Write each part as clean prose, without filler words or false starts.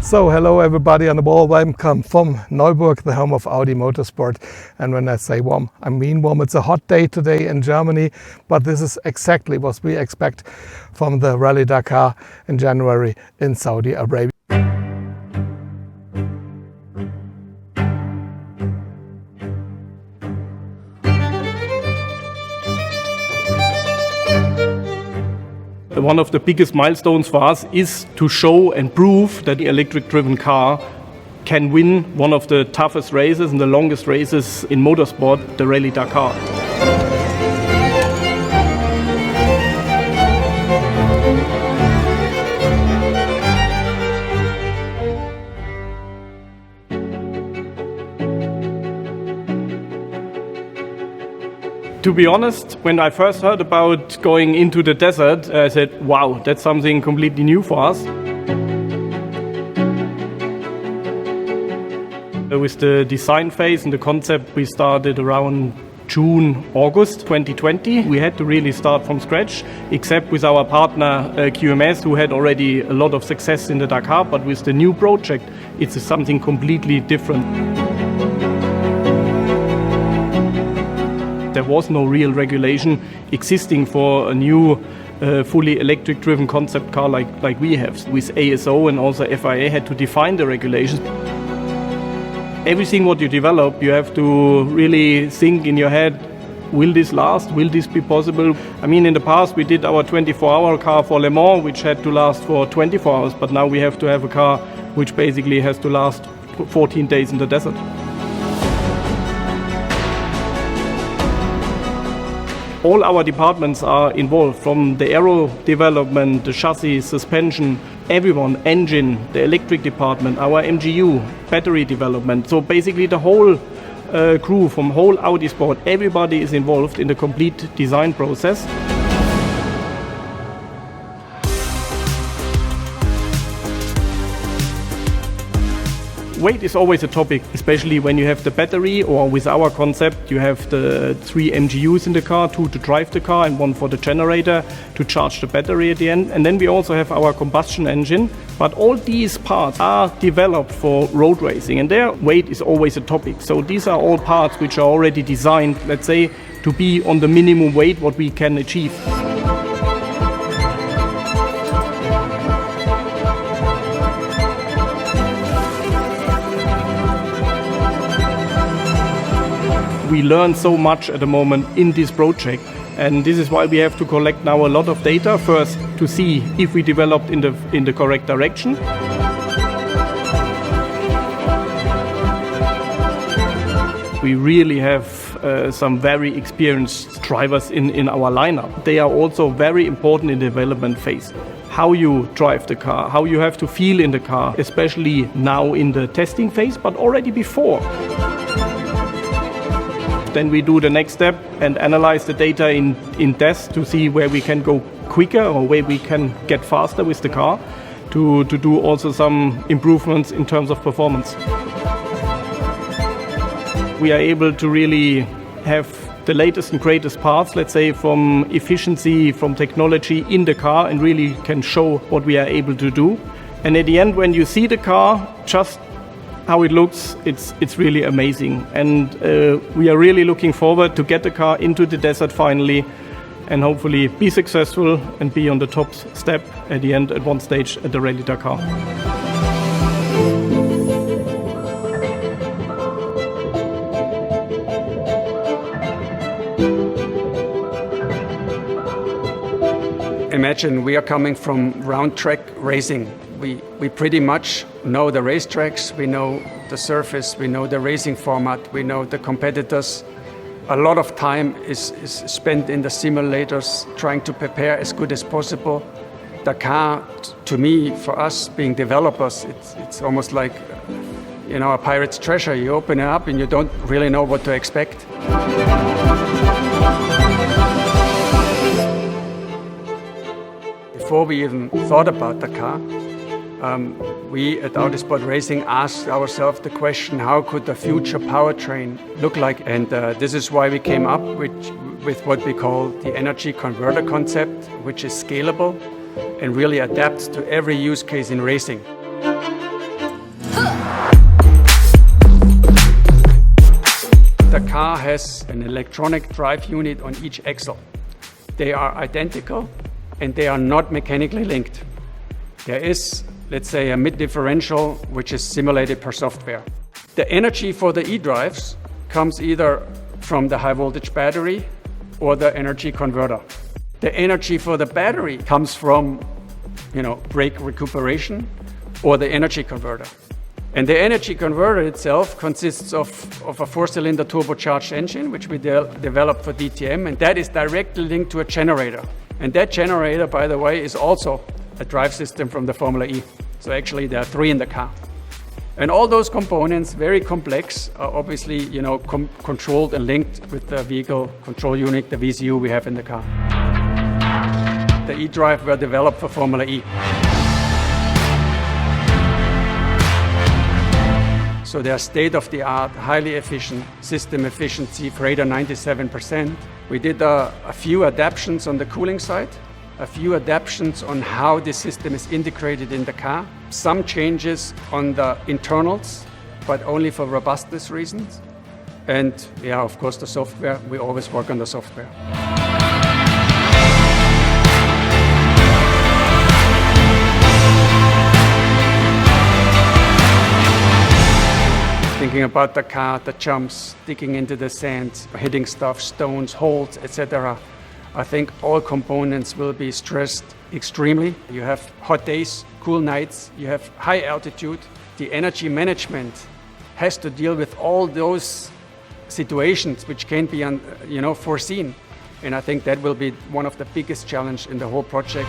So hello everybody and a warm welcome from Neuburg, the home of Audi Motorsport. And when I say warm, I mean warm. It's a hot day today in Germany, but this is exactly what we expect from the Rally Dakar in January in Saudi Arabia. One of the biggest milestones for us is to show and prove that the electric-driven car can win one of the toughest races and the longest races in motorsport, the Rally Dakar. To be honest, when I first heard about going into the desert, I said, wow, that's something completely new for us. With the design phase and the concept, we started around June, August 2020. We had to really start from scratch, except with our partner QMS, who had already a lot of success in the Dakar, but with the new project, it's something completely different. There was no real regulation existing for a new fully electric driven concept car like we have. With ASO and also FIA had to define the regulations. Everything what you develop, you have to really think in your head, will this last? Will this be possible? I mean, in the past we did our 24-hour car for Le Mans, which had to last for 24 hours, but now we have to have a car which basically has to last 14 days in the desert. All our departments are involved, from the aero development, the chassis, suspension, everyone, engine, the electric department, our MGU, battery development. So basically the whole crew from whole Audi Sport, everybody is involved in the complete design process. Weight is always a topic, especially when you have the battery, or with our concept you have the 3 MGUs in the car, 2 to drive the car and 1 for the generator to charge the battery at the end. And then we also have our combustion engine. But all these parts are developed for road racing, and their weight is always a topic. So these are all parts which are already designed, let's say, to be on the minimum weight what we can achieve. We learn so much at the moment in this project, and this is why we have to collect now a lot of data first to see if we developed in the correct direction. We really have some very experienced drivers in our lineup. They are also very important in the development phase. How you drive the car, how you have to feel in the car, especially now in the testing phase, but already before. Then we do the next step and analyze the data in test to see where we can go quicker or where we can get faster with the car to do also some improvements in terms of performance. We are able to really have the latest and greatest parts, let's say, from efficiency, from technology in the car, and really can show what we are able to do. And at the end, when you see the car, just how it looks, it's really amazing. And we are really looking forward to get the car into the desert finally and hopefully be successful and be on the top step at the end at one stage at the Rally Dakar. Imagine we are coming from round track racing. We pretty much know the racetracks, we know the surface, we know the racing format, we know the competitors. A lot of time is spent in the simulators trying to prepare as good as possible. The car, to me, for us being developers, it's almost like, you know, a pirate's treasure. You open it up and you don't really know what to expect. Before we even thought about the car, we at Audi Sport Racing asked ourselves the question, how could the future powertrain look like? And this is why we came up with what we call the energy converter concept, which is scalable and really adapts to every use case in racing. car has an electronic drive unit on each axle. They are identical and they are not mechanically linked. There is, let's say, a mid-differential which is simulated per software. The energy for the e-drives comes either from the high voltage battery or the energy converter. The energy for the battery comes from, brake recuperation or the energy converter. And the energy converter itself consists of a 4-cylinder turbocharged engine, which we developed for DTM, and that is directly linked to a generator. And that generator, by the way, is also a drive system from the Formula E. So actually there are 3 in the car. And all those components, very complex, are obviously controlled and linked with the vehicle control unit, the VCU we have in the car. The e-drive were developed for Formula E. So they are state-of-the-art, highly efficient, system efficiency greater 97%. We did a few adaptations on the cooling side, a few adaptations on how the system is integrated in the car, some changes on the internals, but only for robustness reasons. And of course the software, we always work on the software. Thinking about the car, the jumps, digging into the sand, hitting stuff, stones, holes, etc. I think all components will be stressed extremely. You have hot days, cool nights, you have high altitude. The energy management has to deal with all those situations which can be foreseen. And I think that will be one of the biggest challenges in the whole project.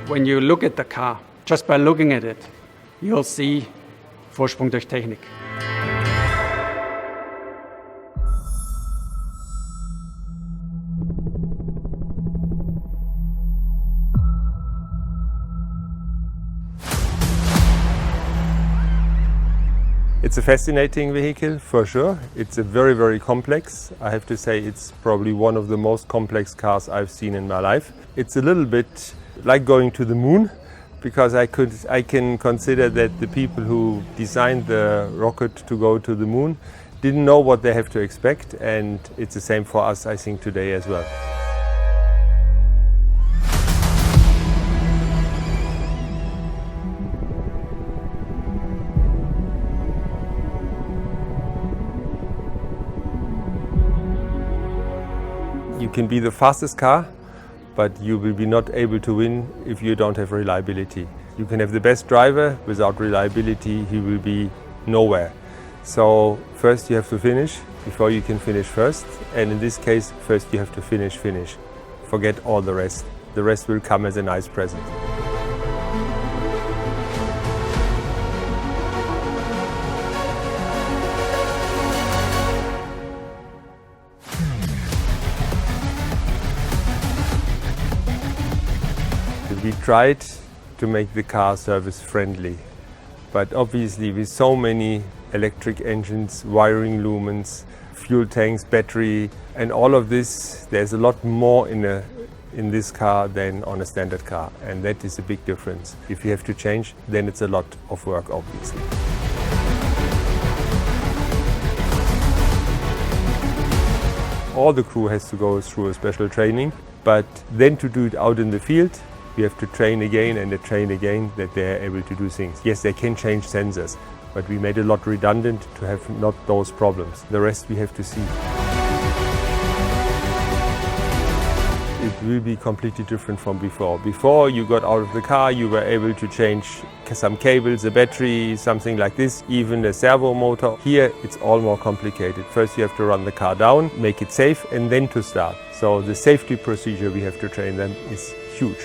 When you look at the car, just by looking at it, you'll see Vorsprung durch Technik. It's a fascinating vehicle, for sure. It's a very, very complex. I have to say it's probably one of the most complex cars I've seen in my life. It's a little bit like going to the moon, because I can consider that the people who designed the rocket to go to the moon didn't know what they have to expect, and it's the same for us, I think, today as well. You can be the fastest car, but you will be not able to win if you don't have reliability. You can have the best driver, without reliability he will be nowhere. So first you have to finish before you can finish first, and in this case first you have to finish. Forget all the rest. The rest will come as a nice present. We tried to make the car service friendly, but obviously with so many electric engines, wiring lumens, fuel tanks, battery, and all of this, there's a lot more in this car than on a standard car, and that is a big difference. If you have to change, then it's a lot of work, obviously. All the crew has to go through a special training, but then to do it out in the field, you have to train again and train again that they are able to do things. Yes, they can change sensors, but we made a lot redundant to have not those problems. The rest we have to see. It will be completely different from before. Before you got out of the car, you were able to change some cables, a battery, something like this, even a servo motor. Here it's all more complicated. First you have to run the car down, make it safe, and then to start. So the safety procedure we have to train them is huge.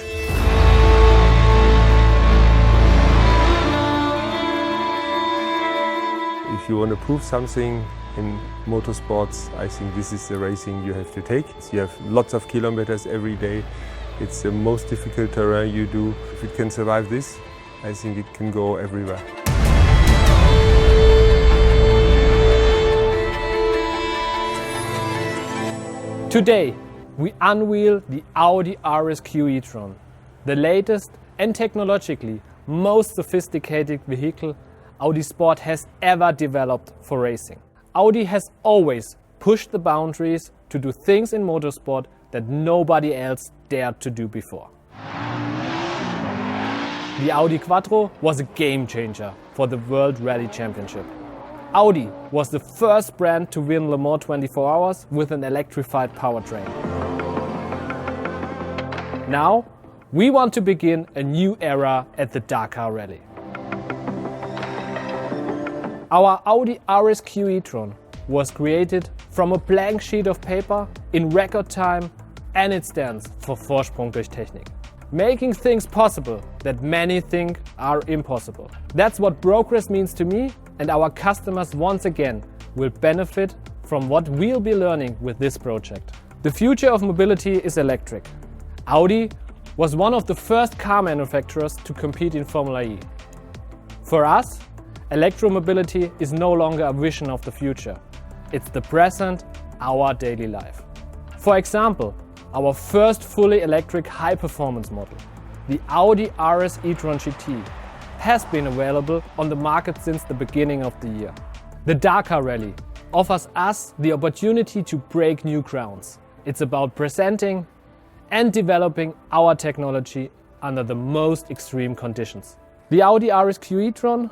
If you want to prove something in motorsports, I think this is the racing you have to take. You have lots of kilometers every day. It's the most difficult terrain you do. If it can survive this, I think it can go everywhere. Today, we unveil the Audi RS Q e-tron, the latest and technologically most sophisticated vehicle Audi Sport has ever developed for racing. Audi has always pushed the boundaries to do things in motorsport that nobody else dared to do before. The Audi Quattro was a game changer for the World Rally Championship. Audi was the first brand to win Le Mans 24 Hours with an electrified powertrain. Now, we want to begin a new era at the Dakar Rally. Our Audi RS Q e-tron was created from a blank sheet of paper in record time, and it stands for Vorsprung durch Technik. Making things possible that many think are impossible. That's what progress means to me, and our customers once again will benefit from what we'll be learning with this project. The future of mobility is electric. Audi was one of the first car manufacturers to compete in Formula E. For us, electromobility is no longer a vision of the future. It's the present, our daily life. For example, our first fully electric high-performance model, the Audi RS e-tron GT, has been available on the market since the beginning of the year. The Dakar Rally offers us the opportunity to break new grounds. It's about presenting and developing our technology under the most extreme conditions. The Audi RS Q e-tron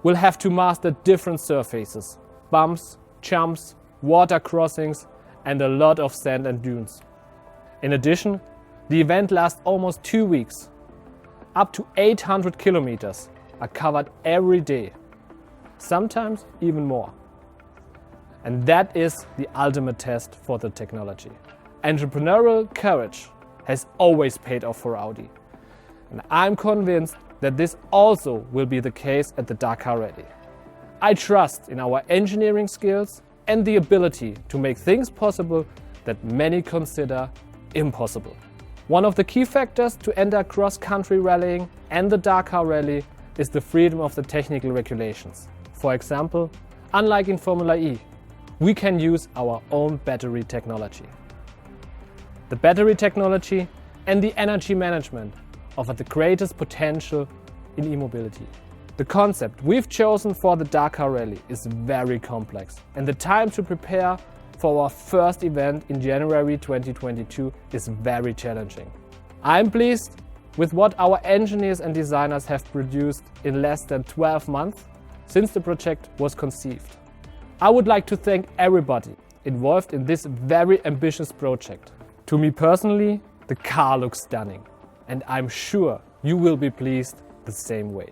will have to master different surfaces, bumps, jumps, water crossings, and a lot of sand and dunes. In addition, the event lasts almost 2 weeks. Up to 800 kilometers are covered every day, sometimes even more. And that is the ultimate test for the technology. Entrepreneurial courage has always paid off for Audi. And I'm convinced that this also will be the case at the Dakar Rally. I trust in our engineering skills and the ability to make things possible that many consider impossible. One of the key factors to enter cross-country rallying and the Dakar Rally is the freedom of the technical regulations. For example, unlike in Formula E, we can use our own battery technology. The battery technology and the energy management offer the greatest potential in e-mobility. The concept we've chosen for the Dakar Rally is very complex, and the time to prepare for our first event in January 2022 is very challenging. I'm pleased with what our engineers and designers have produced in less than 12 months since the project was conceived. I would like to thank everybody involved in this very ambitious project. To me personally, the car looks stunning, and I'm sure you will be pleased the same way.